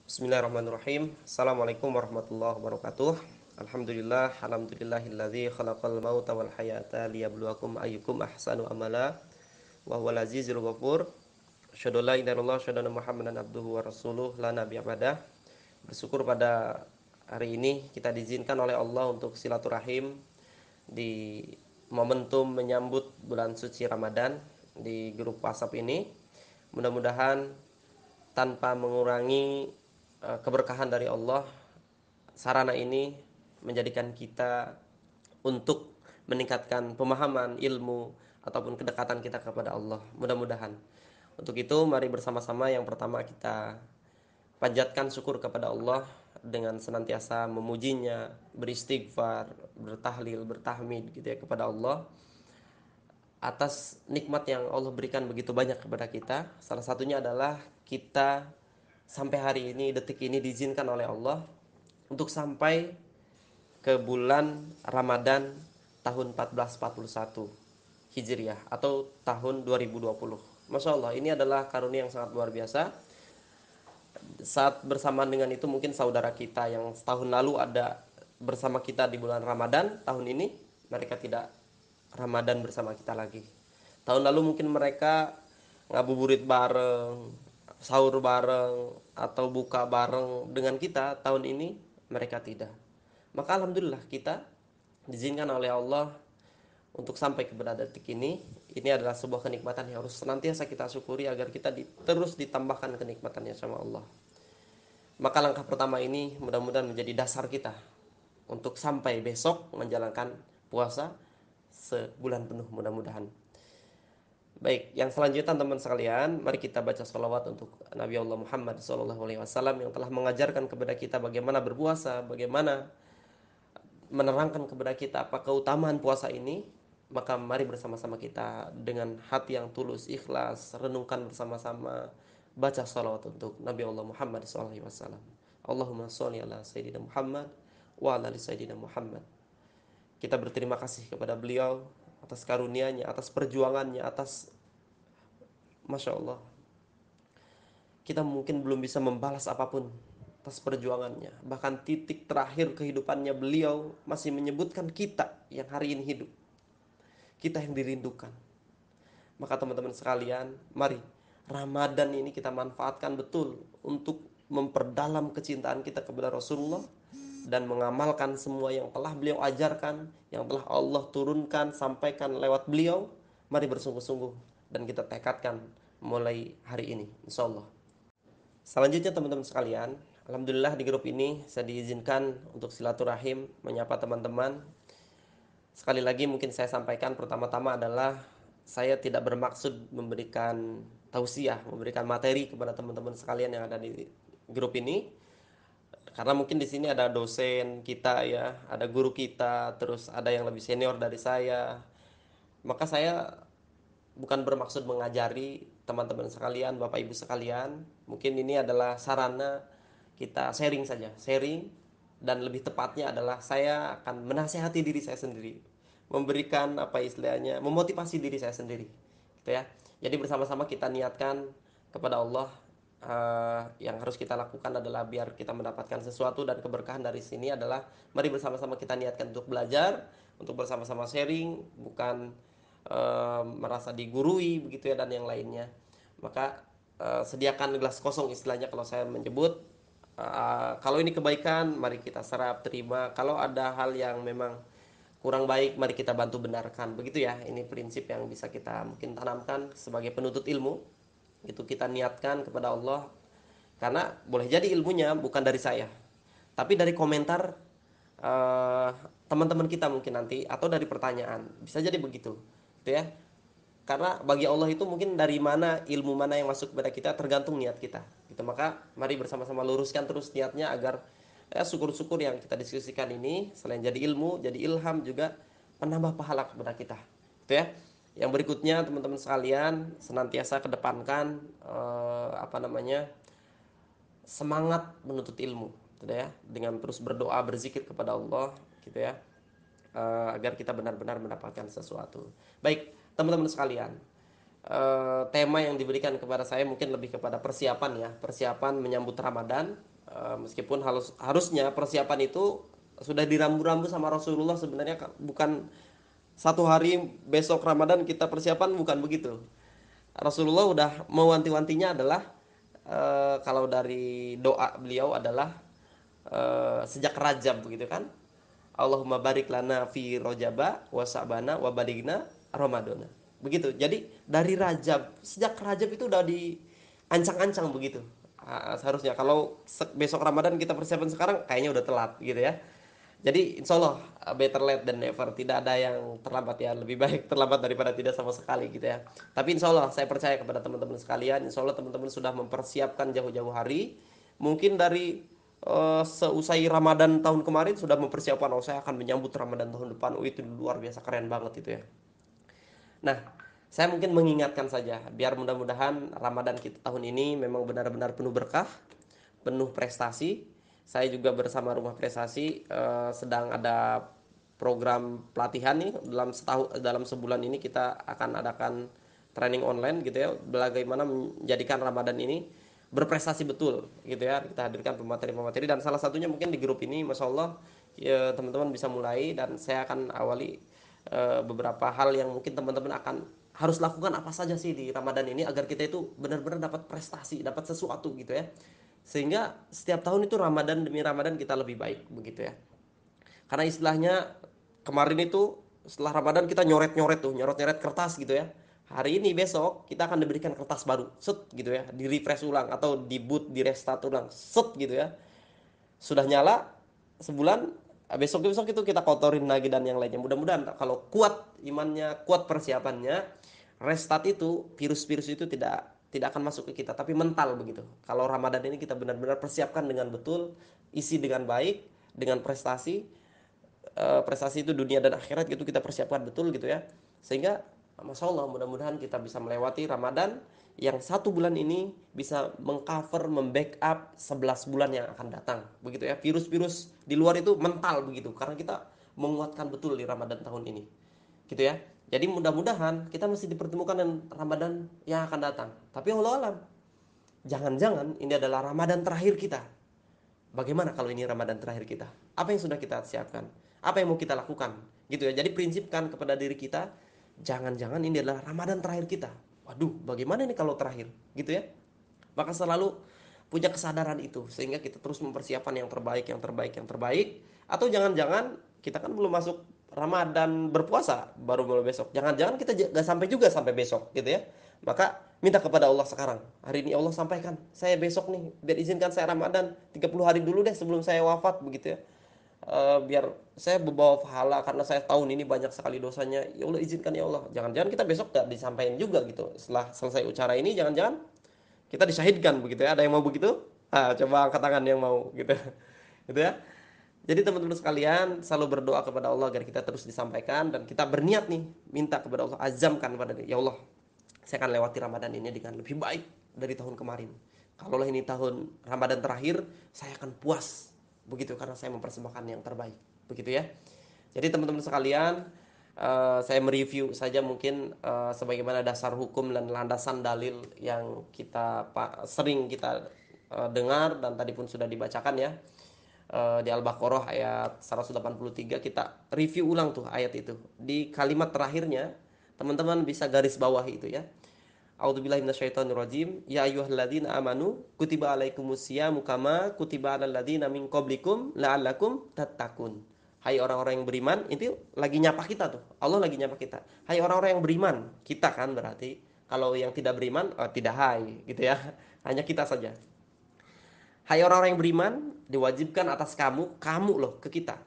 Bismillahirrahmanirrahim. Assalamualaikum warahmatullahi wabarakatuh. Alhamdulillahilladzi khalaqal mauta wal hayata liyabluwakum ayyukum ahsanu amala wa huwal azizul ghafur. Asyhadu an la ilaha illallah, asyhadu anna Muhammadan abduhu wa rasuluh la nabiyya ba'dah. Bersyukur pada hari ini kita diizinkan oleh Allah untuk silaturahim di momentum menyambut bulan suci Ramadan di grup WhatsApp ini. Mudah-mudahan tanpa mengurangi keberkahan dari Allah, sarana ini menjadikan kita untuk meningkatkan pemahaman ilmu ataupun kedekatan kita kepada Allah. Mudah-mudahan. Untuk itu mari bersama-sama yang pertama kita panjatkan syukur kepada Allah dengan senantiasa memujinya, beristighfar, bertahlil, bertahmid gitu ya kepada Allah atas nikmat yang Allah berikan begitu banyak kepada kita. Salah satunya adalah kita sampai hari ini, detik ini diizinkan oleh Allah untuk sampai ke bulan Ramadan tahun 1441 Hijriah atau tahun 2020. Masya Allah, ini adalah karunia yang sangat luar biasa. Saat bersamaan dengan itu mungkin saudara kita yang setahun lalu ada bersama kita di bulan Ramadan, tahun ini mereka tidak Ramadan bersama kita lagi. Tahun lalu mungkin mereka ngabuburit bareng, sahur bareng, atau buka bareng dengan kita. Tahun ini mereka tidak. Maka alhamdulillah kita diizinkan oleh Allah untuk sampai kepada detik ini. Ini adalah sebuah kenikmatan yang harus senantiasa kita syukuri agar kita terus ditambahkan kenikmatannya sama Allah. Maka langkah pertama ini mudah-mudahan menjadi dasar kita untuk sampai besok menjalankan puasa sebulan penuh mudah-mudahan. Baik, yang selanjutnya teman-teman sekalian, mari kita baca sholawat untuk Nabi Allah Muhammad SAW yang telah mengajarkan kepada kita bagaimana berpuasa, bagaimana menerangkan kepada kita apa keutamaan puasa ini. Maka mari bersama-sama kita dengan hati yang tulus, ikhlas, renungkan bersama-sama, baca sholawat untuk Nabi Allah Muhammad SAW. Allahumma sholli ala Sayyidina Muhammad wa ala ali Sayyidina Muhammad. Kita berterima kasih kepada beliau atas karunia-Nya, atas perjuangannya, atas Masya Allah. Kita mungkin belum bisa membalas apapun atas perjuangannya. Bahkan titik terakhir kehidupannya beliau masih menyebutkan kita yang hari ini hidup. Kita yang dirindukan. Maka teman-teman sekalian, mari Ramadan ini kita manfaatkan betul untuk memperdalam kecintaan kita kepada Rasulullah dan mengamalkan semua yang telah beliau ajarkan, yang telah Allah turunkan, sampaikan lewat beliau. Mari bersungguh-sungguh dan kita tekadkan mulai hari ini, insya Allah. Selanjutnya teman-teman sekalian, alhamdulillah di grup ini saya diizinkan untuk silaturahim, menyapa teman-teman. Sekali lagi mungkin saya sampaikan pertama-tama adalah saya tidak bermaksud memberikan tausiah, memberikan materi kepada teman-teman sekalian yang ada di grup ini. Karena mungkin di sini ada dosen kita ya, ada guru kita, terus ada yang lebih senior dari saya. Maka saya bukan bermaksud mengajari teman-teman sekalian, Bapak Ibu sekalian. Mungkin ini adalah sarana kita sharing saja, sharing, dan lebih tepatnya adalah saya akan menasihati diri saya sendiri, memberikan apa istilahnya, memotivasi diri saya sendiri, gitu ya. Jadi bersama-sama kita niatkan kepada Allah. Yang harus kita lakukan adalah biar kita mendapatkan sesuatu dan keberkahan dari sini adalah mari bersama-sama kita niatkan untuk belajar, untuk bersama-sama sharing, bukan merasa digurui begitu ya dan yang lainnya. Maka sediakan gelas kosong istilahnya kalau saya menyebut. Kalau ini kebaikan mari kita serap terima, kalau ada hal yang memang kurang baik mari kita bantu benarkan, begitu ya. Ini prinsip yang bisa kita mungkin tanamkan sebagai penuntut ilmu. Itu kita niatkan kepada Allah, karena boleh jadi ilmunya bukan dari saya, tapi dari komentar eh, teman-teman kita mungkin nanti, atau dari pertanyaan, bisa jadi begitu, gitu ya. Karena bagi Allah itu mungkin dari mana ilmu mana yang masuk kepada kita tergantung niat kita, gitu. Maka mari bersama-sama luruskan terus niatnya agar ya syukur-syukur yang kita diskusikan ini selain jadi ilmu, jadi ilham juga penambah pahala kepada kita, gitu ya. Yang berikutnya teman-teman sekalian senantiasa kedepankan apa namanya, semangat menuntut ilmu, gitu ya, dengan terus berdoa berzikir kepada Allah, gitu ya, agar kita benar-benar mendapatkan sesuatu. Baik teman-teman sekalian, tema yang diberikan kepada saya mungkin lebih kepada persiapan ya, persiapan menyambut Ramadan. Meskipun harusnya persiapan itu sudah dirambu-rambu sama Rasulullah sebenarnya, bukan satu hari besok Ramadan kita persiapan, bukan begitu. Rasulullah udah mewanti-wantinya adalah, kalau dari doa beliau adalah, sejak Rajab begitu kan. Allahumma barik lana fi Rajaba wa Sa'bana wa baligna Ramadana. Begitu. Jadi dari Rajab, sejak Rajab itu udah diancang-ancang begitu. Seharusnya kalau besok Ramadan kita persiapan sekarang kayaknya udah telat gitu ya. Jadi insya Allah, better late than never. Tidak ada yang terlambat ya. Lebih baik terlambat daripada tidak sama sekali gitu ya. Tapi insya Allah saya percaya kepada teman-teman sekalian. Insya Allah teman-teman sudah mempersiapkan jauh-jauh hari. Mungkin dari seusai Ramadan tahun kemarin sudah mempersiapkan, oh saya akan menyambut Ramadan tahun depan. Oh itu luar biasa keren banget itu ya. Nah, saya mungkin mengingatkan saja biar mudah-mudahan Ramadan kita tahun ini memang benar-benar penuh berkah, penuh prestasi. Saya juga bersama Rumah Prestasi sedang ada program pelatihan nih, dalam sebulan ini kita akan adakan training online gitu ya, bagaimana menjadikan Ramadan ini berprestasi betul gitu ya. Kita hadirkan pemateri-pemateri dan salah satunya mungkin di grup ini, Masya Allah ya, teman-teman bisa mulai dan saya akan awali beberapa hal yang mungkin teman-teman akan harus lakukan apa saja sih di Ramadan ini agar kita itu benar-benar dapat prestasi, dapat sesuatu gitu ya. Sehingga setiap tahun itu Ramadan demi Ramadan kita lebih baik begitu ya. Karena istilahnya kemarin itu setelah Ramadan kita nyoret-nyoret tuh, nyoret-nyoret kertas gitu ya. Hari ini besok kita akan diberikan kertas baru, set gitu ya, di refresh ulang atau di boot, di restart ulang, set gitu ya. Sudah nyala sebulan, besok-besok itu kita kotorin lagi dan yang lainnya. Mudah-mudahan kalau kuat imannya, kuat persiapannya, restart itu virus-virus itu tidak akan masuk ke kita, tapi mental begitu. Kalau Ramadan ini kita benar-benar persiapkan dengan betul, isi dengan baik, dengan prestasi, prestasi itu dunia dan akhirat gitu kita persiapkan betul gitu ya. Sehingga Masya Allah mudah-mudahan kita bisa melewati Ramadan yang satu bulan ini bisa mengcover, membackup 11 bulan yang akan datang begitu ya. Virus-virus di luar itu mental begitu karena kita menguatkan betul di Ramadan tahun ini gitu ya. Jadi mudah-mudahan kita masih dipertemukan dengan Ramadan yang akan datang. Tapi Allah alam, jangan-jangan ini adalah Ramadan terakhir kita. Bagaimana kalau ini Ramadan terakhir kita? Apa yang sudah kita siapkan? Apa yang mau kita lakukan? Gitu ya. Jadi prinsipkan kepada diri kita, jangan-jangan ini adalah Ramadan terakhir kita. Waduh, bagaimana ini kalau terakhir? Gitu ya. Maka selalu punya kesadaran itu sehingga kita terus mempersiapkan yang terbaik, yang terbaik, yang terbaik. Atau jangan-jangan kita kan belum masuk Ramadan berpuasa, baru mulai besok. Jangan-jangan kita nggak sampai juga sampai besok, gitu ya. Maka minta kepada Allah sekarang. Hari ini Allah sampaikan, saya besok nih, biar izinkan saya Ramadan 30 hari dulu deh sebelum saya wafat begitu ya. Biar saya membawa pahala karena saya tahun ini banyak sekali dosanya. Ya Allah izinkan ya Allah. Jangan-jangan kita besok gak disampaikan juga gitu. Setelah selesai acara ini jangan-jangan kita disyahidkan begitu ya. Ada yang mau begitu? Coba angkat tangan yang mau gitu. Gitu ya. Jadi teman-teman sekalian selalu berdoa kepada Allah agar kita terus disampaikan dan kita berniat nih minta kepada Allah, azamkan kepada dia, ya Allah saya akan lewati Ramadan ini dengan lebih baik dari tahun kemarin. Kalau ini tahun Ramadan terakhir, saya akan puas begitu karena saya mempersembahkan yang terbaik. Begitu ya. Jadi teman-teman sekalian, saya mereview saja mungkin sebagaimana dasar hukum dan landasan dalil yang sering kita dengar dan tadi pun sudah dibacakan ya. Di Al-Baqarah ayat 183 kita review ulang tuh ayat itu. Di kalimat terakhirnya teman-teman bisa garis bawah itu ya. A'udzubillahi minasyaitonirrajim. Ya ayyuhalladzina amanu kutiba alaikumusyamu kama kutiba alal ladzina min qablikum la'allakum tattaqun. Hai orang-orang yang beriman, itu lagi nyapa kita tuh. Allah lagi nyapa kita. Hai orang-orang yang beriman, kita kan berarti. Kalau yang tidak beriman, tidak hai gitu ya. Hanya kita saja. Hai orang-orang yang beriman, diwajibkan atas kamu loh ke kita,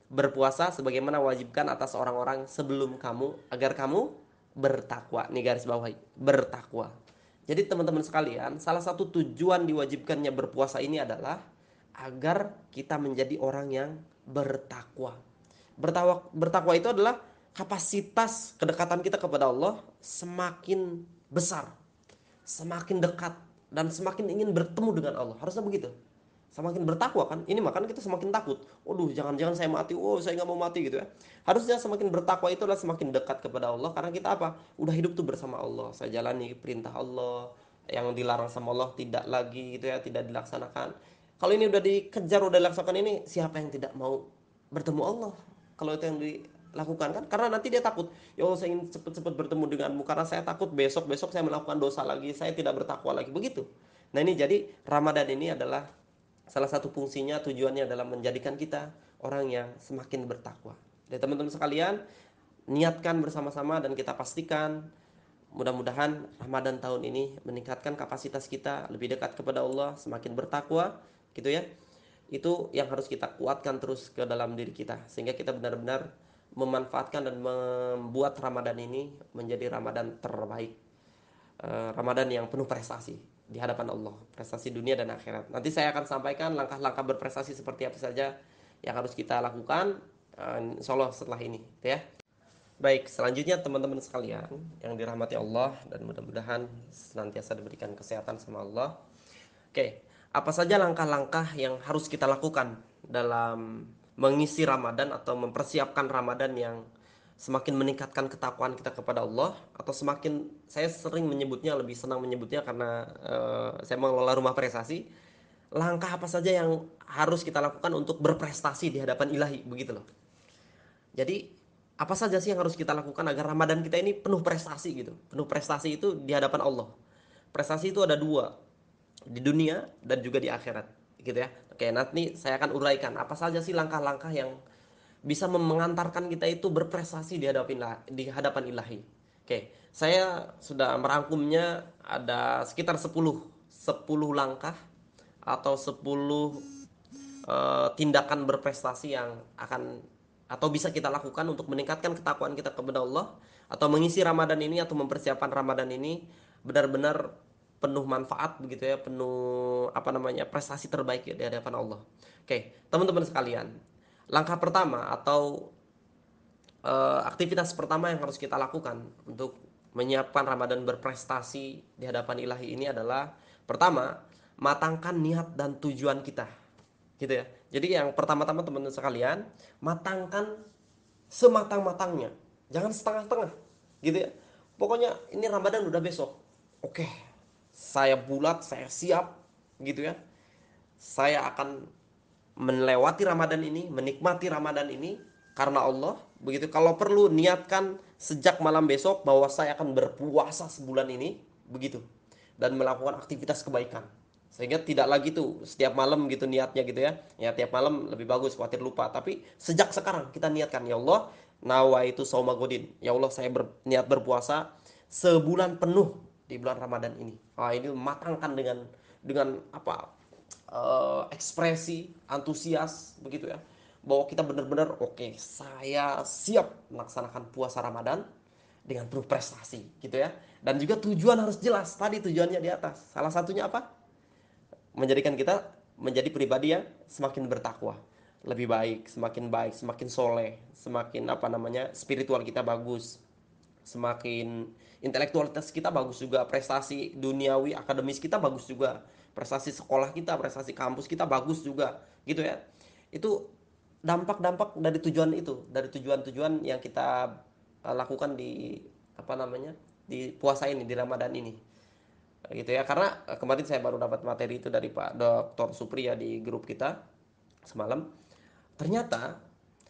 berpuasa sebagaimana wajibkan atas orang-orang sebelum kamu agar kamu bertakwa. Nih garis bawahi, bertakwa. Jadi teman-teman sekalian, salah satu tujuan diwajibkannya berpuasa ini adalah agar kita menjadi orang yang bertakwa. Bertakwa itu adalah kapasitas kedekatan kita kepada Allah semakin besar, semakin dekat dan semakin ingin bertemu dengan Allah. Harusnya begitu. Semakin bertakwa kan, ini makanya kita semakin takut. Waduh, jangan-jangan saya mati. Oh, saya nggak mau mati gitu ya. Harusnya semakin bertakwa itu adalah semakin dekat kepada Allah karena kita apa? Udah hidup tuh bersama Allah. Saya jalani perintah Allah, yang dilarang sama Allah tidak lagi gitu ya, tidak dilaksanakan. Kalau ini udah dikejar, udah dilaksanakan ini, siapa yang tidak mau bertemu Allah? Kalau itu yang dilakukan kan, karena nanti dia takut, ya Allah saya ingin cepat-cepat bertemu denganmu karena saya takut besok-besok saya melakukan dosa lagi, saya tidak bertakwa lagi, begitu. Nah ini jadi Ramadan ini adalah salah satu fungsinya, tujuannya adalah menjadikan kita orang yang semakin bertakwa. Dan teman-teman sekalian, niatkan bersama-sama dan kita pastikan mudah-mudahan Ramadan tahun ini meningkatkan kapasitas kita lebih dekat kepada Allah, semakin bertakwa, gitu ya. Itu yang harus kita kuatkan terus ke dalam diri kita sehingga kita benar-benar memanfaatkan dan membuat Ramadan ini menjadi Ramadan terbaik. Ramadan yang penuh prestasi di hadapan Allah, prestasi dunia dan akhirat. Nanti saya akan sampaikan langkah-langkah berprestasi seperti apa saja yang harus kita lakukan, insya Allah setelah ini, gitu ya. Baik, selanjutnya teman-teman sekalian yang dirahmati Allah dan mudah-mudahan senantiasa diberikan kesehatan sama Allah. Oke, apa saja langkah-langkah yang harus kita lakukan dalam mengisi Ramadan atau mempersiapkan Ramadan yang semakin meningkatkan ketakwaan kita kepada Allah, atau semakin, saya sering menyebutnya, lebih senang menyebutnya karena saya mengelola rumah prestasi. Langkah apa saja yang harus kita lakukan untuk berprestasi di hadapan ilahi, begitu loh. Jadi apa saja sih yang harus kita lakukan agar Ramadan kita ini penuh prestasi gitu. Penuh prestasi itu di hadapan Allah. Prestasi itu ada dua, di dunia dan juga di akhirat, gitu ya. Oke, nanti saya akan uraikan apa saja sih langkah-langkah yang bisa mengantarkan kita itu berprestasi di hadapan ilahi. Oke, saya sudah merangkumnya ada sekitar 10 langkah atau 10 tindakan berprestasi yang akan atau bisa kita lakukan untuk meningkatkan ketakwaan kita kepada Allah, atau mengisi Ramadan ini atau mempersiapkan Ramadan ini benar-benar penuh manfaat, begitu ya, penuh apa namanya, prestasi terbaik ya di hadapan Allah. Oke, teman-teman sekalian, langkah pertama atau aktivitas pertama yang harus kita lakukan untuk menyiapkan Ramadan berprestasi di hadapan ilahi ini adalah, pertama, matangkan niat dan tujuan kita, gitu ya. Jadi yang pertama-tama teman-teman sekalian, matangkan sematang-matangnya, jangan setengah-setengah, gitu ya. Pokoknya ini Ramadan udah besok, oke, saya bulat, saya siap, gitu ya. Saya akan melewati Ramadan ini, menikmati Ramadan ini karena Allah, begitu. Kalau perlu niatkan sejak malam besok bahwa saya akan berpuasa sebulan ini, begitu, dan melakukan aktivitas kebaikan, sehingga tidak lagi tuh setiap malam gitu niatnya, gitu ya. Ya tiap malam lebih bagus, khawatir lupa, tapi sejak sekarang kita niatkan, ya Allah, nawaitu saumagodin, ya Allah saya berniat berpuasa sebulan penuh di bulan Ramadan ini. Nah, ini matangkan dengan apa, ekspresi antusias, begitu ya, bahwa kita benar-benar oke, saya siap melaksanakan puasa Ramadan dengan penuh prestasi, gitu ya. Dan juga tujuan harus jelas, tadi tujuannya di atas, salah satunya apa, menjadikan kita menjadi pribadi yang semakin bertakwa, lebih baik, semakin soleh, semakin apa namanya, spiritual kita bagus, semakin intelektualitas kita bagus juga, prestasi duniawi akademis kita bagus juga, prestasi sekolah kita, prestasi kampus kita bagus juga, gitu ya. Itu dampak-dampak dari tujuan itu, dari tujuan-tujuan yang kita lakukan di apa namanya, di puasa ini, di Ramadan ini, gitu ya. Karena kemarin saya baru dapat materi itu dari Pak Dr. Supri ya di grup kita semalam. Ternyata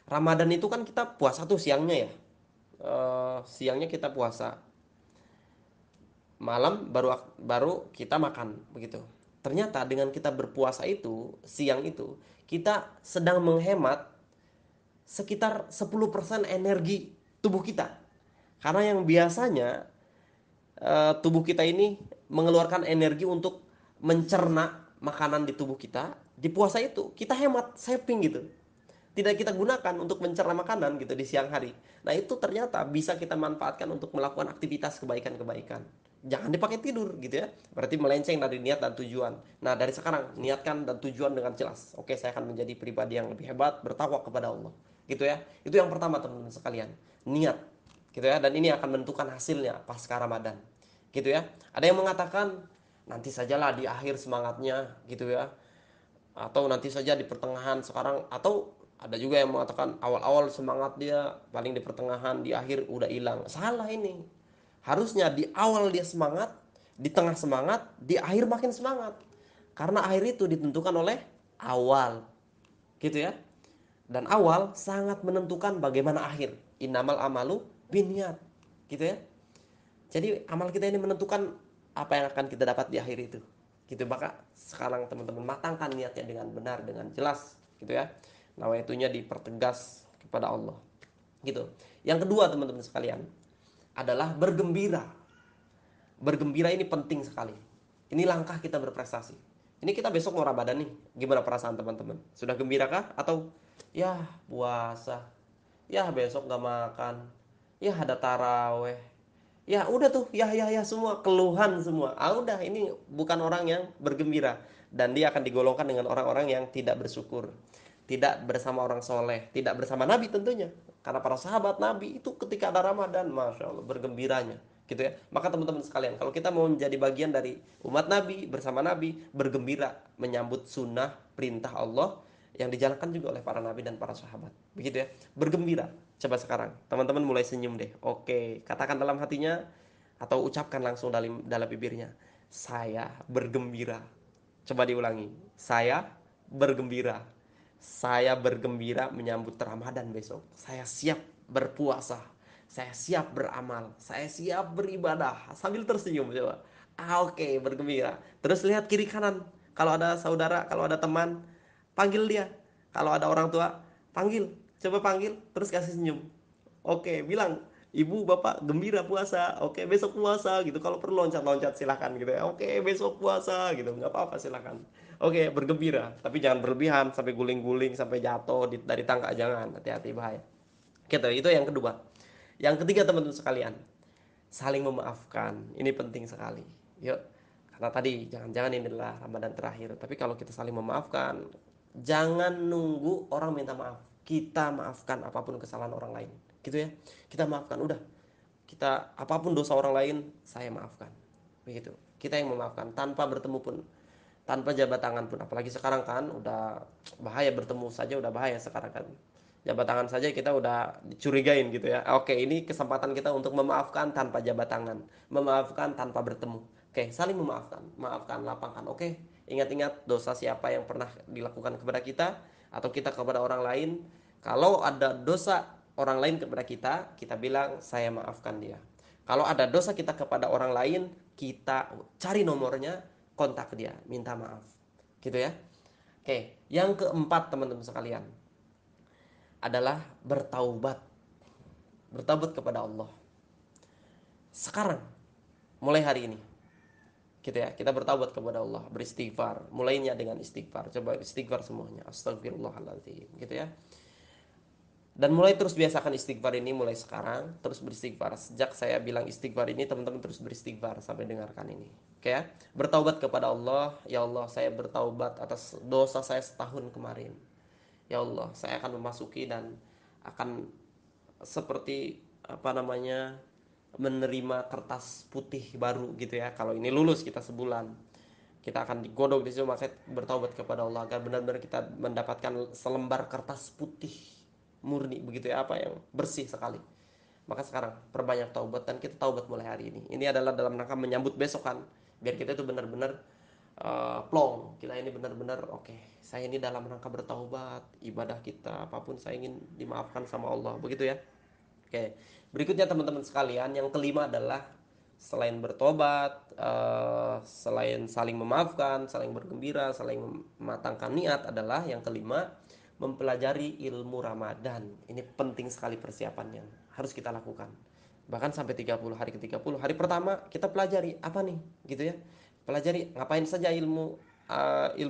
Ramadan itu kan kita puasa tuh siangnya ya. Siangnya kita puasa, malam baru baru kita makan, begitu. Ternyata dengan kita berpuasa itu siang itu, kita sedang menghemat sekitar 10% energi tubuh kita. Karena yang biasanya tubuh kita ini mengeluarkan energi untuk mencerna makanan di tubuh kita, di puasa itu kita hemat, saving gitu, tidak kita gunakan untuk mencerna makanan gitu di siang hari. Nah itu ternyata bisa kita manfaatkan untuk melakukan aktivitas kebaikan-kebaikan. Jangan dipakai tidur, gitu ya. Berarti melenceng dari niat dan tujuan. Nah dari sekarang niatkan dan tujuan dengan jelas. Oke, saya akan menjadi pribadi yang lebih hebat, bertakwa kepada Allah, gitu ya. Itu yang pertama teman-teman sekalian, niat, gitu ya. Dan ini akan menentukan hasilnya pasca Ramadan, gitu ya. Ada yang mengatakan nanti sajalah di akhir semangatnya, gitu ya, atau nanti saja di pertengahan sekarang, atau ada juga yang mengatakan awal-awal semangat dia, paling di pertengahan, di akhir udah hilang. Salah ini. Harusnya di awal dia semangat, di tengah semangat, di akhir makin semangat. Karena akhir itu ditentukan oleh awal, gitu ya. Dan awal sangat menentukan bagaimana akhir. Innamal amalu binniyat, gitu ya. Jadi amal kita ini menentukan apa yang akan kita dapat di akhir itu. Gitu, maka sekarang teman-teman matangkan niatnya dengan benar, dengan jelas, gitu ya. Nawaitunya dipertegas kepada Allah. Gitu. Yang kedua teman-teman sekalian adalah bergembira. Bergembira ini penting sekali. Ini langkah kita berprestasi. Ini kita besok mau Ramadan nih. Gimana perasaan teman-teman? Sudah gembira kah? Atau ya puasa, ya besok nggak makan, ya ada taraweh, ya udah tuh, ya semua keluhan semua. Ah udah, ini bukan orang yang bergembira, dan dia akan digolongkan dengan orang-orang yang tidak bersyukur, tidak bersama orang soleh, tidak bersama Nabi tentunya. Karena para sahabat Nabi itu ketika ada Ramadan, masya Allah bergembiranya, gitu ya. Maka teman-teman sekalian, kalau kita mau menjadi bagian dari umat Nabi bersama Nabi, bergembira menyambut sunnah perintah Allah yang dijalankan juga oleh para nabi dan para sahabat, begitu ya. Bergembira. Coba sekarang teman-teman mulai senyum deh. Oke, katakan dalam hatinya atau ucapkan langsung dalam dalam bibirnya, saya bergembira. Coba diulangi, saya bergembira. Saya bergembira menyambut Ramadan besok. Saya siap berpuasa, saya siap beramal, saya siap beribadah sambil tersenyum. Coba. Oke, bergembira. Terus lihat kiri kanan, kalau ada saudara, kalau ada teman, panggil dia. Kalau ada orang tua, panggil. Coba panggil, terus kasih senyum. Oke, bilang, ibu bapak gembira puasa. Oke, besok puasa gitu. Kalau perlu loncat-loncat silahkan gitu ya. Oke, besok puasa gitu, nggak apa-apa silahkan. Oke, bergembira, tapi jangan berlebihan sampai guling-guling, sampai jatuh dari tangga, jangan. Hati-hati, bahaya. Gitu, itu yang kedua. Yang ketiga teman-teman sekalian, saling memaafkan. Ini penting sekali. Yuk, karena tadi jangan-jangan ini adalah Ramadan terakhir. Tapi kalau kita saling memaafkan, jangan nunggu orang minta maaf. Kita maafkan apapun kesalahan orang lain. Gitu ya. Kita maafkan, udah. Kita apapun dosa orang lain, saya maafkan. Begitu. Kita yang memaafkan tanpa bertemu pun, tanpa jabat tangan pun. Apalagi sekarang kan udah bahaya, bertemu saja udah bahaya sekarang kan. Jabat tangan saja kita udah dicurigain gitu ya. Oke, ini kesempatan kita untuk memaafkan tanpa jabat tangan, memaafkan tanpa bertemu. Oke, saling memaafkan, maafkan, lapangkan. Oke, ingat-ingat dosa siapa yang pernah dilakukan kepada kita atau kita kepada orang lain. Kalau ada dosa orang lain kepada kita, kita bilang saya maafkan dia. Kalau ada dosa kita kepada orang lain, kita cari nomornya, kontak dia, minta maaf. Gitu ya. Oke, yang keempat teman-teman sekalian adalah bertaubat. Bertaubat kepada Allah. Sekarang, mulai hari ini. Gitu ya, kita bertaubat kepada Allah, beristighfar. Mulainya dengan istighfar. Coba istighfar semuanya. Astagfirullahaladzim. Gitu ya. Dan mulai terus biasakan istighfar ini mulai sekarang, terus beristighfar. Sejak saya bilang istighfar ini, teman-teman terus beristighfar sampai dengarkan ini. Oke ya? Bertaubat kepada Allah, ya Allah, saya bertaubat atas dosa saya setahun kemarin. Ya Allah, saya akan memasuki dan akan seperti apa namanya, menerima kertas putih baru gitu ya. Kalau ini lulus kita sebulan, kita akan digodok di situ, maka bertaubat kepada Allah agar benar-benar kita mendapatkan selembar kertas putih murni begitu ya, apa yang bersih sekali. Maka sekarang perbanyak taubat, dan kita taubat mulai hari ini. Ini adalah dalam rangka menyambut besok kan, biar kita itu benar-benar plong. Kita ini benar-benar oke, saya ini dalam rangka bertaubat, ibadah kita apapun saya ingin dimaafkan sama Allah, begitu ya. Oke, berikutnya teman-teman sekalian, yang kelima adalah selain bertobat, selain saling memaafkan, saling bergembira, saling mematangkan niat, adalah yang kelima, mempelajari ilmu Ramadan. Ini penting sekali persiapannya, harus kita lakukan. Bahkan sampai 30 hari ke 30 hari pertama kita pelajari apa nih, gitu ya. Pelajari ngapain saja ilmu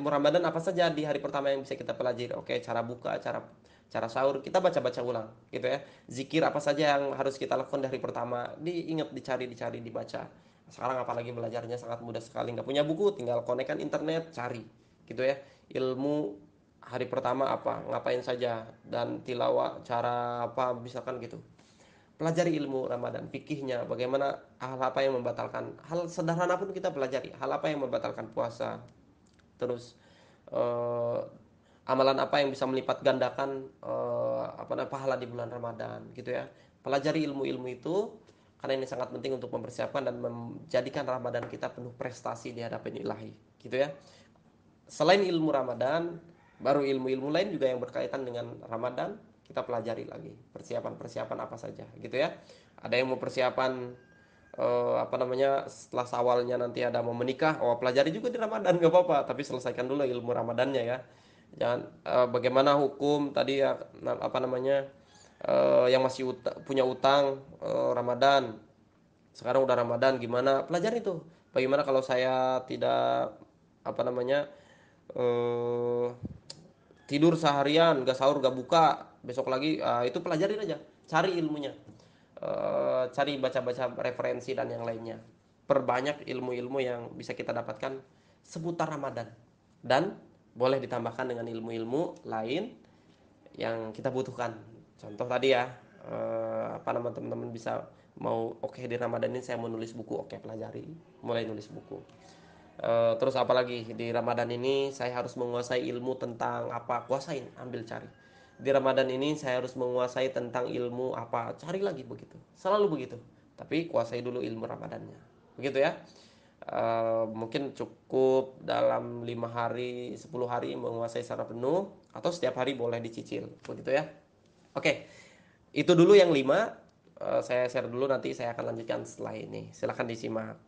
Ramadan, apa saja di hari pertama yang bisa kita pelajari. Oke, cara buka, cara cara sahur kita baca-baca ulang gitu ya. Zikir apa saja yang harus kita lakukan dari pertama, diingat, dicari, dibaca. Sekarang apalagi belajarnya sangat mudah sekali, nggak punya buku tinggal konekkan internet, cari gitu ya. Ilmu hari pertama apa, ngapain saja, dan tilawah cara apa misalkan gitu. Pelajari ilmu Ramadan, fikihnya, bagaimana, hal apa yang membatalkan, hal sederhana pun kita pelajari, hal apa yang membatalkan puasa. Terus eh, amalan apa yang bisa melipat gandakan apa namanya, pahala di bulan Ramadan gitu ya. Pelajari ilmu-ilmu itu karena ini sangat penting untuk mempersiapkan dan menjadikan Ramadan kita penuh prestasi di hadapan ilahi gitu ya. Selain ilmu Ramadan, Baru ilmu-ilmu lain juga yang berkaitan dengan Ramadan kita pelajari lagi. Persiapan-persiapan apa saja gitu ya. Ada yang mau persiapan apa namanya, setelah Sawalnya nanti ada mau menikah, oh pelajari juga di Ramadan nggak apa-apa, tapi selesaikan dulu ilmu Ramadannya ya. Jangan bagaimana hukum tadi ya, apa namanya, yang masih punya utang Ramadan, sekarang udah Ramadan gimana, pelajari itu. Bagaimana kalau saya tidak, apa namanya, eh, tidur seharian gak sahur gak buka besok lagi, itu pelajarin aja, cari ilmunya. Cari baca-baca referensi dan yang lainnya, perbanyak ilmu-ilmu yang bisa kita dapatkan seputar Ramadan, dan boleh ditambahkan dengan ilmu-ilmu lain yang kita butuhkan. Contoh tadi ya, apa nama, teman-teman bisa mau, oke di Ramadan ini saya mau nulis buku, oke pelajari, mulai nulis buku. Terus apalagi di Ramadan ini saya harus menguasai ilmu tentang apa, kuasain, ambil cari. Di Ramadan ini saya harus menguasai tentang ilmu apa, cari lagi, begitu. Selalu begitu. Tapi kuasai dulu ilmu Ramadannya. Begitu ya. Mungkin cukup dalam 5 hari, 10 hari menguasai secara penuh, atau setiap hari boleh dicicil. Begitu ya. Oke. Itu dulu yang 5. Saya share dulu, nanti saya akan lanjutkan setelah ini. Silahkan disimak.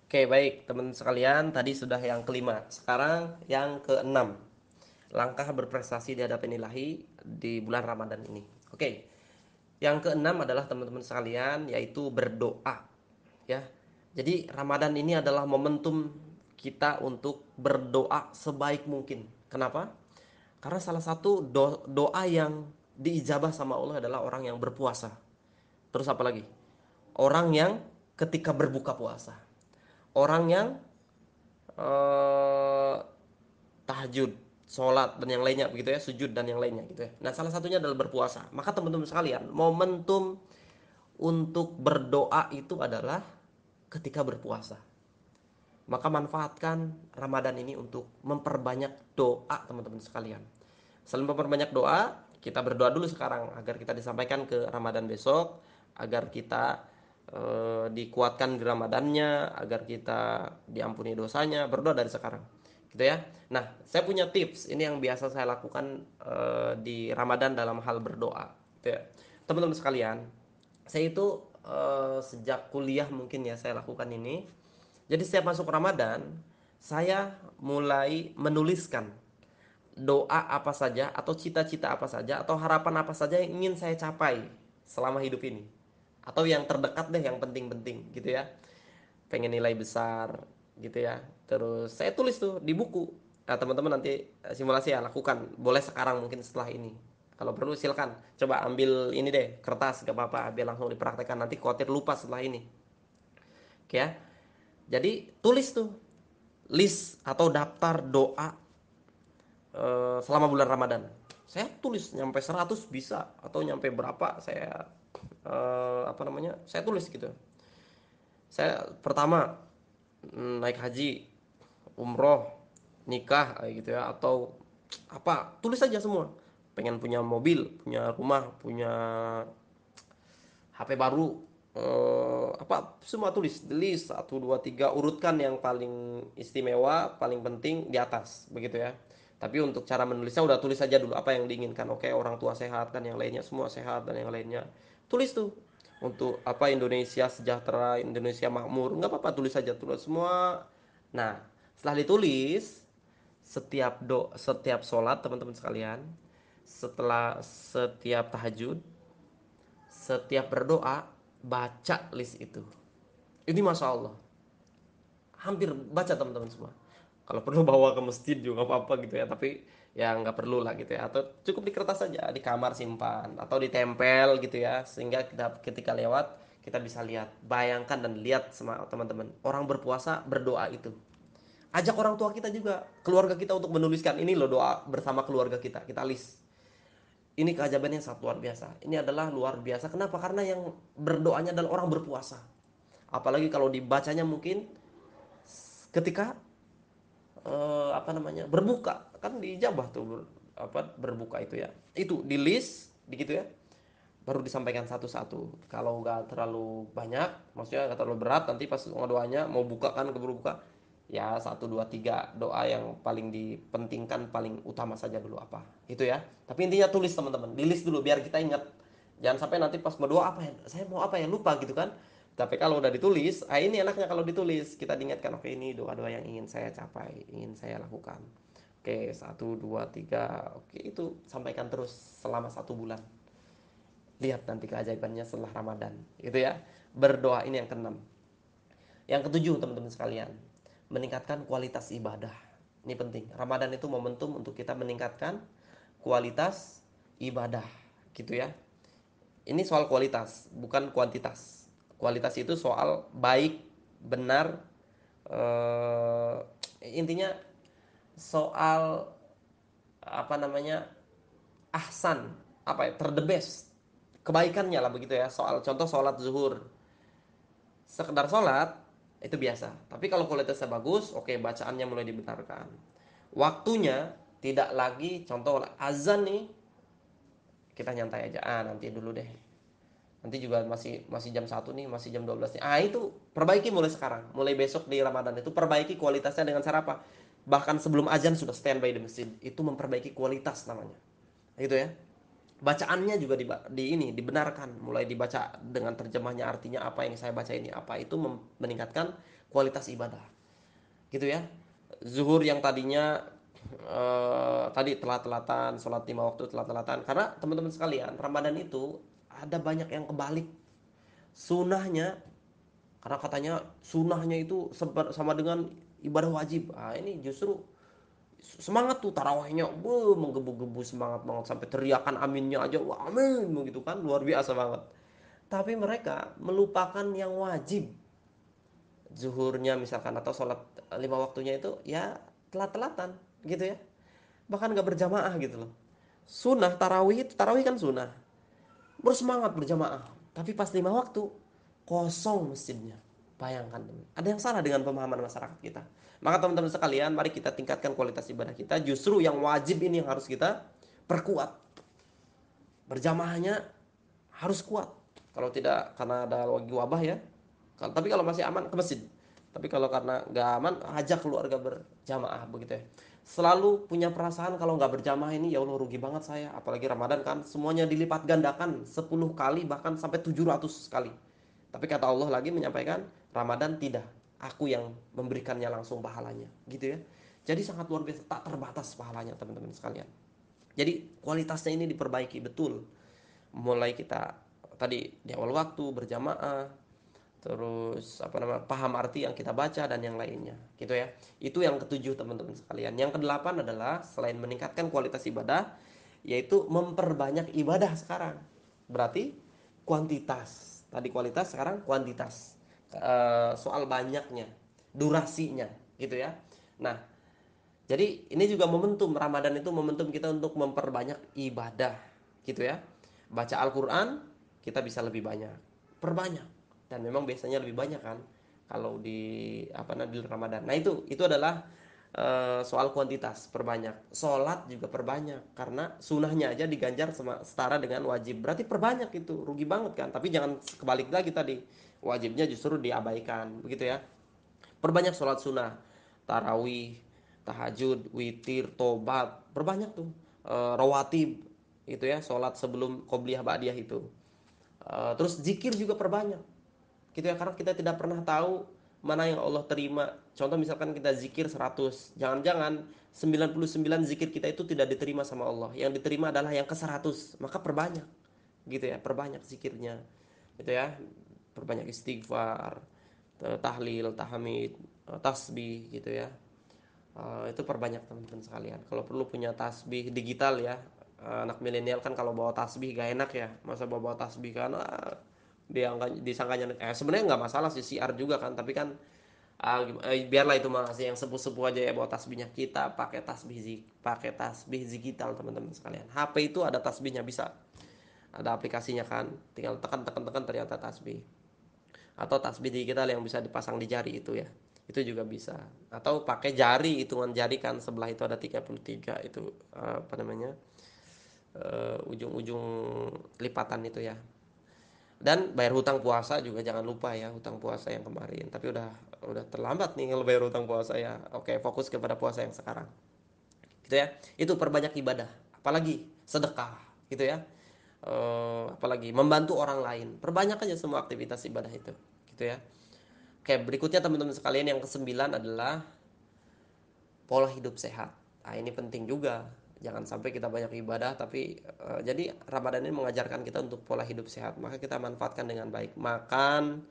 Oke, baik teman sekalian, tadi sudah yang kelima. Sekarang yang keenam. Langkah berprestasi di hadapan ilahi di bulan Ramadan ini. Oke. Yang keenam adalah teman-teman sekalian, yaitu berdoa. Ya. Jadi Ramadan ini adalah momentum kita untuk berdoa sebaik mungkin. Kenapa? Karena salah satu doa yang diijabah sama Allah adalah orang yang berpuasa. Terus apa lagi? Orang yang ketika berbuka puasa. Orang yang eh, tahajud, sholat dan yang lainnya begitu ya, sujud dan yang lainnya gitu ya. Nah, salah satunya adalah berpuasa. Maka teman-teman sekalian, momentum untuk berdoa itu adalah ketika berpuasa. Maka manfaatkan Ramadan ini untuk memperbanyak doa teman-teman sekalian. Selain memperbanyak doa, kita berdoa dulu sekarang agar kita disampaikan ke Ramadan besok, agar kita dikuatkan di Ramadannya, agar kita diampuni dosanya. Berdoa dari sekarang, gitu ya. Nah, saya punya tips ini yang biasa saya lakukan di Ramadan dalam hal berdoa, gitu ya. Teman-teman sekalian, saya itu sejak kuliah mungkin ya saya lakukan ini. Jadi setiap masuk Ramadan, saya mulai menuliskan doa apa saja, atau cita-cita apa saja, atau harapan apa saja yang ingin saya capai selama hidup ini, atau yang terdekat deh, yang penting-penting gitu ya. Pengen nilai besar gitu ya, terus saya tulis tuh di buku. Nah, teman-teman nanti simulasi ya, lakukan boleh sekarang mungkin setelah ini, kalau perlu silakan coba ambil ini deh, kertas gak apa-apa, biar langsung dipraktekkan, nanti khawatir lupa setelah ini. Oke ya. Jadi tulis tuh list atau daftar doa selama bulan Ramadan. Saya tulis nyampe 100 bisa, atau nyampe berapa saya apa namanya? Saya tulis gitu. Saya pertama naik haji, umroh, nikah gitu ya, atau apa, tulis aja semua. Pengen punya mobil, punya rumah, punya HP baru, apa semua tulis di list 1 2 3, urutkan yang paling istimewa, paling penting di atas begitu ya. Tapi untuk cara menulisnya udah tulis saja dulu apa yang diinginkan. Oke, orang tua sehat dan yang lainnya semua sehat dan yang lainnya. Tulis tuh. Untuk apa, Indonesia sejahtera, Indonesia makmur, nggak apa-apa, tulis saja, tulis semua. Nah, setelah ditulis, setiap sholat teman-teman sekalian, setelah setiap tahajud, setiap berdoa, baca list itu. Ini masya Allah, hampir baca teman-teman semua. Kalau perlu bawa ke masjid juga nggak apa-apa gitu ya, tapi ya nggak perlu lah gitu ya. Atau cukup di kertas saja, di kamar simpan, atau ditempel gitu ya, sehingga kita ketika lewat kita bisa lihat, bayangkan dan lihat sama teman-teman. Orang berpuasa berdoa itu. Ajak orang tua kita juga, keluarga kita untuk menuliskan ini loh doa bersama keluarga kita. Kita list. Ini keajabannya sangat luar biasa. Ini adalah luar biasa. Kenapa? Karena yang berdoanya adalah orang berpuasa. Apalagi kalau dibacanya mungkin ketika apa namanya, berbuka, kan dijabah tuh apa berbuka itu ya. Itu di list, begitu ya. Baru disampaikan satu-satu. Kalau nggak terlalu banyak, maksudnya nggak terlalu berat, nanti pas doanya mau buka kan, keburu buka. Ya, satu, dua, tiga doa yang paling dipentingkan, paling utama saja dulu apa. Itu ya. Tapi intinya tulis teman-teman, di list dulu biar kita ingat. Jangan sampai nanti pas berdoa apa ya, saya mau apa ya, lupa gitu kan. Tapi kalau udah ditulis, ini enaknya kalau ditulis, kita diingatkan, oke ini doa-doa yang ingin saya capai, ingin saya lakukan. Oke, satu, dua, tiga, oke itu sampaikan terus selama 1 bulan. Lihat nanti keajaibannya setelah Ramadan, gitu ya. Berdoa ini yang keenam. Yang ketujuh teman-teman sekalian, meningkatkan kualitas ibadah. Ini penting. Ramadan itu momentum untuk kita meningkatkan kualitas ibadah, gitu ya. Ini soal kualitas, bukan kuantitas. Kualitas itu soal baik, benar, intinya soal apa namanya, ahsan, apa ya, ter the best, kebaikannya lah begitu ya. Soal contoh sholat zuhur, sekedar sholat itu biasa. Tapi kalau kualitasnya bagus, oke, bacaannya mulai dibenarkan. Waktunya tidak lagi, contoh azan nih, kita nyantai aja. Nanti dulu deh. Nanti juga masih masih jam 1 nih, masih jam 12 nih. Itu perbaiki mulai sekarang. Mulai besok di Ramadan itu perbaiki kualitasnya dengan cara apa? Bahkan sebelum azan sudah standby di masjid. Itu memperbaiki kualitas namanya. Gitu ya. Bacaannya juga dibenarkan, mulai dibaca dengan terjemahnya, artinya apa yang saya baca ini apa, itu meningkatkan kualitas ibadah, gitu ya. Zuhur yang tadinya tadi telat-telatan, sholat 5 waktu telat-telatan, karena teman-teman sekalian Ramadan itu ada banyak yang kebalik sunahnya, karena katanya sunahnya itu sama dengan ibadah wajib. Ini justru semangat tuh tarawihnya, menggebu-gebu semangat banget sampai teriakan aminnya aja, wah amin begitu kan, luar biasa banget. Tapi mereka melupakan yang wajib, zuhurnya misalkan, atau sholat 5 waktunya itu ya telat-telatan gitu ya, bahkan nggak berjamaah gitu loh. Sunnah tarawih itu, tarawih kan sunnah, bersemangat berjamaah, tapi pas 5 waktu kosong masjidnya. Bayangkan, ada yang salah dengan pemahaman masyarakat kita. Maka teman-teman sekalian, mari kita tingkatkan kualitas ibadah kita. Justru yang wajib ini yang harus kita perkuat. Berjamaahnya harus kuat. Kalau tidak karena ada lagi wabah ya. Tapi kalau masih aman ke masjid. Tapi kalau karena nggak aman, ajak keluarga berjamaah begitu ya. Selalu punya perasaan kalau nggak berjamaah ini, ya Allah rugi banget saya. Apalagi Ramadan kan, semuanya dilipat gandakan 10 kali bahkan sampai 700 kali. Tapi kata Allah lagi menyampaikan, Ramadan tidak, aku yang memberikannya langsung pahalanya, gitu ya. Jadi sangat luar biasa, tak terbatas pahalanya teman-teman sekalian. Jadi kualitasnya ini diperbaiki betul. Mulai kita tadi di awal waktu berjamaah, terus apa namanya, paham arti yang kita baca dan yang lainnya, gitu ya. Itu yang ketujuh teman-teman sekalian. Yang kedelapan adalah selain meningkatkan kualitas ibadah, yaitu memperbanyak ibadah sekarang. Berarti kuantitas. Tadi kualitas, sekarang kuantitas. Soal banyaknya, durasinya, gitu ya. Nah, jadi ini juga momentum Ramadan itu, momentum kita untuk memperbanyak ibadah, gitu ya. Baca Al-Qur'an kita bisa lebih banyak, perbanyak. Dan memang biasanya lebih banyak kan kalau di apa namanya di Ramadan. Nah, itu adalah soal kuantitas, perbanyak. Sholat juga perbanyak, karena sunahnya aja diganjar setara dengan wajib. Berarti perbanyak, itu rugi banget kan. Tapi jangan kebalik lagi tadi, wajibnya justru diabaikan, begitu ya. Perbanyak sholat sunnah, tarawih, tahajud, witir, tobat, perbanyak tuh. Rawatib itu ya, sholat sebelum qobliyah ba'diyah itu. Terus zikir juga perbanyak, gitu ya, karena kita tidak pernah tahu mana yang Allah terima. Contoh misalkan kita zikir 100, jangan-jangan 99 zikir kita itu tidak diterima sama Allah, yang diterima adalah yang ke 100. Maka perbanyak, gitu ya, perbanyak zikirnya, gitu ya. Perbanyak istighfar, tahlil, tahmid, tasbih, gitu ya. Itu perbanyak teman-teman sekalian. Kalau perlu punya tasbih digital ya. Anak milenial kan kalau bawa tasbih gak enak ya. Masa bawa tasbih kan, dia nggak disangkanya, sebenarnya nggak masalah sih, siar juga kan. Tapi kan biarlah itu masih yang sepuh-sepuh aja ya bawa tasbihnya. Kita pakai tasbih digital teman-teman sekalian. HP itu ada tasbihnya, bisa ada aplikasinya kan, tinggal tekan tekan tekan ternyata tasbih. Atau tasbih digital yang bisa dipasang di jari itu ya, itu juga bisa. Atau pakai jari, hitungan jari kan, sebelah itu ada 33 itu, apa namanya, ujung-ujung lipatan itu ya. Dan bayar hutang puasa juga jangan lupa ya, hutang puasa yang kemarin. Tapi udah terlambat nih kalau bayar hutang puasa ya. Oke, fokus kepada puasa yang sekarang. Gitu ya. Itu perbanyak ibadah, apalagi sedekah, gitu ya. Apalagi membantu orang lain. Perbanyak aja semua aktivitas ibadah itu, gitu ya. Oke, berikutnya teman-teman sekalian yang kesembilan adalah pola hidup sehat. Nah, ini penting juga. Jangan sampai kita banyak ibadah tapi jadi Ramadan ini mengajarkan kita untuk pola hidup sehat. Maka kita manfaatkan dengan baik. Makan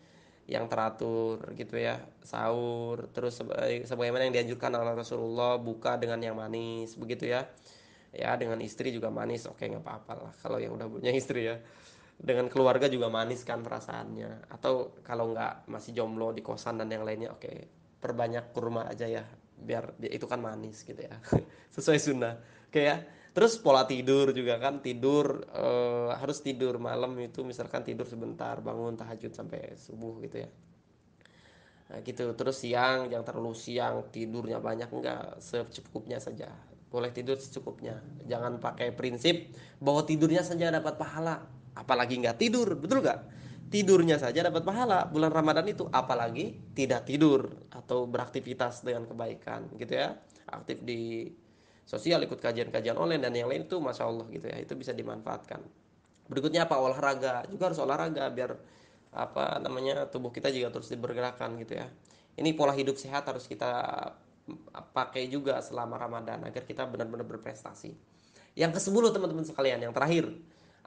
yang teratur gitu ya, sahur, terus sebagaimana yang dianjurkan oleh Rasulullah, buka dengan yang manis begitu ya. Ya, dengan istri juga manis. Oke, nggak apa-apa lah kalau yang udah punya istri ya. Dengan keluarga juga manis kan perasaannya. Atau kalau nggak masih jomblo di kosan dan yang lainnya, oke, perbanyak kurma aja ya, biar itu kan manis gitu ya. Sesuai sunnah. Oke ya. Terus pola tidur juga kan, tidur harus tidur malam itu misalkan tidur sebentar, bangun tahajud sampai subuh gitu ya. Nah, gitu. Terus siang jangan terlalu siang tidurnya banyak, enggak, secukupnya saja. Boleh tidur secukupnya. Jangan pakai prinsip bahwa tidurnya saja dapat pahala, apalagi nggak tidur, betul nggak? Tidurnya saja dapat pahala bulan Ramadan itu, apalagi tidak tidur atau beraktivitas dengan kebaikan gitu ya. Aktif di sosial, ikut kajian-kajian online dan yang lain itu masya Allah gitu ya, itu bisa dimanfaatkan. Berikutnya apa, olahraga juga, harus olahraga biar apa namanya tubuh kita juga terus dibergerakkan gitu ya. Ini pola hidup sehat harus kita pakai juga selama Ramadan agar kita benar-benar berprestasi. Yang ke-10 teman-teman sekalian, yang terakhir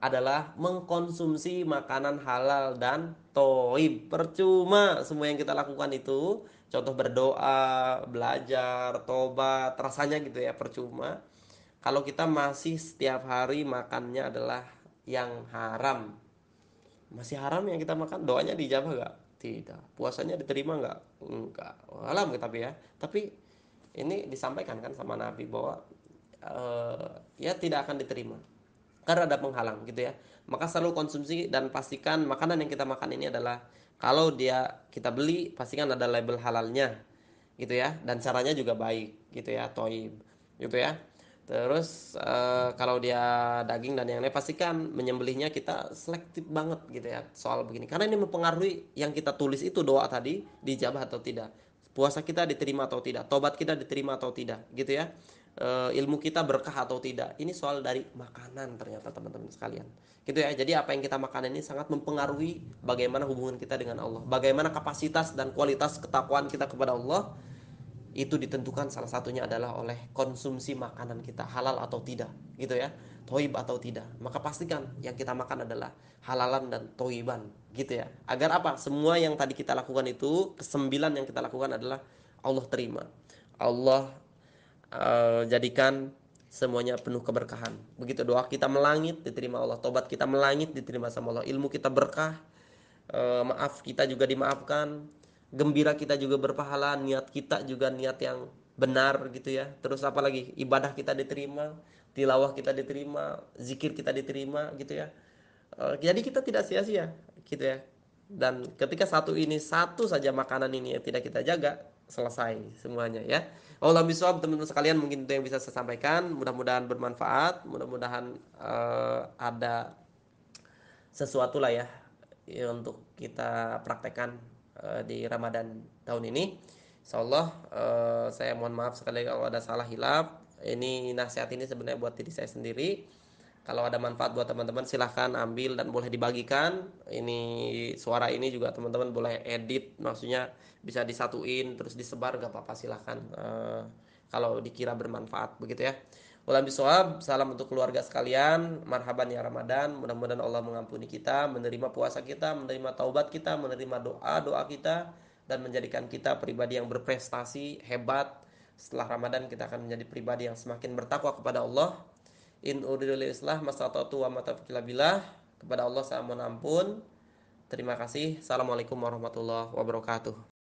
adalah mengkonsumsi makanan halal dan toib. Percuma semua yang kita lakukan itu, contoh berdoa, belajar, tobat, rasanya gitu ya, percuma kalau kita masih setiap hari makannya adalah yang haram. Masih haram yang kita makan, doanya dijawab gak? Tidak. Puasanya diterima gak? Enggak. Alam tapi ya. Tapi ini disampaikan kan sama Nabi bahwa ya tidak akan diterima karena ada penghalang gitu ya. Maka selalu konsumsi dan pastikan makanan yang kita makan ini adalah, kalau dia kita beli pastikan ada label halalnya gitu ya, dan caranya juga baik gitu ya, toib gitu ya. Terus kalau dia daging dan yang lain, pastikan menyembelihnya kita selektif banget gitu ya soal begini, karena ini mempengaruhi yang kita tulis itu, doa tadi dijabah atau tidak, puasa kita diterima atau tidak, tobat kita diterima atau tidak gitu ya. Ilmu kita berkah atau tidak, ini soal dari makanan ternyata teman-teman sekalian gitu ya. Jadi apa yang kita makan ini sangat mempengaruhi bagaimana hubungan kita dengan Allah, bagaimana kapasitas dan kualitas ketakwaan kita kepada Allah. Itu ditentukan salah satunya adalah oleh konsumsi makanan kita halal atau tidak gitu ya, toib atau tidak. Maka pastikan yang kita makan adalah halalan dan toiban gitu ya, agar apa, semua yang tadi kita lakukan itu, kesembilan yang kita lakukan adalah Allah terima, Allah jadikan semuanya penuh keberkahan. Begitu doa kita melangit diterima Allah, tobat kita melangit diterima sama Allah, ilmu kita berkah, maaf kita juga dimaafkan, gembira kita juga berpahala, niat kita juga niat yang benar gitu ya. Terus apalagi, ibadah kita diterima, tilawah kita diterima, zikir kita diterima gitu ya. Jadi kita tidak sia-sia gitu ya. Dan ketika satu saja makanan ini yang tidak kita jaga, selesai semuanya ya. Allah bisawab teman-teman sekalian, mungkin itu yang bisa saya sampaikan. Mudah-mudahan bermanfaat, mudah-mudahan ada sesuatu lah ya, ya untuk kita praktekkan di Ramadan tahun ini. Insyaallah saya mohon maaf sekali kalau ada salah hilaf. Ini nasihat ini sebenarnya buat diri saya sendiri. Kalau ada manfaat buat teman-teman silahkan ambil dan boleh dibagikan. Ini suara ini juga teman-teman boleh edit, maksudnya bisa disatuin terus disebar, gak apa-apa, silahkan kalau dikira bermanfaat begitu ya. Ulam bisawab, salam untuk keluarga sekalian. Marhaban ya Ramadan. Mudah-mudahan Allah mengampuni kita, menerima puasa kita, menerima taubat kita, menerima doa-doa kita, dan menjadikan kita pribadi yang berprestasi, hebat. Setelah Ramadan kita akan menjadi pribadi yang semakin bertakwa kepada Allah. In uridu lil islah mastata'tu wa ma taufiqi billah. Kepada Allah saya mohon ampun. Terima kasih. Assalamualaikum warahmatullahi wabarakatuh.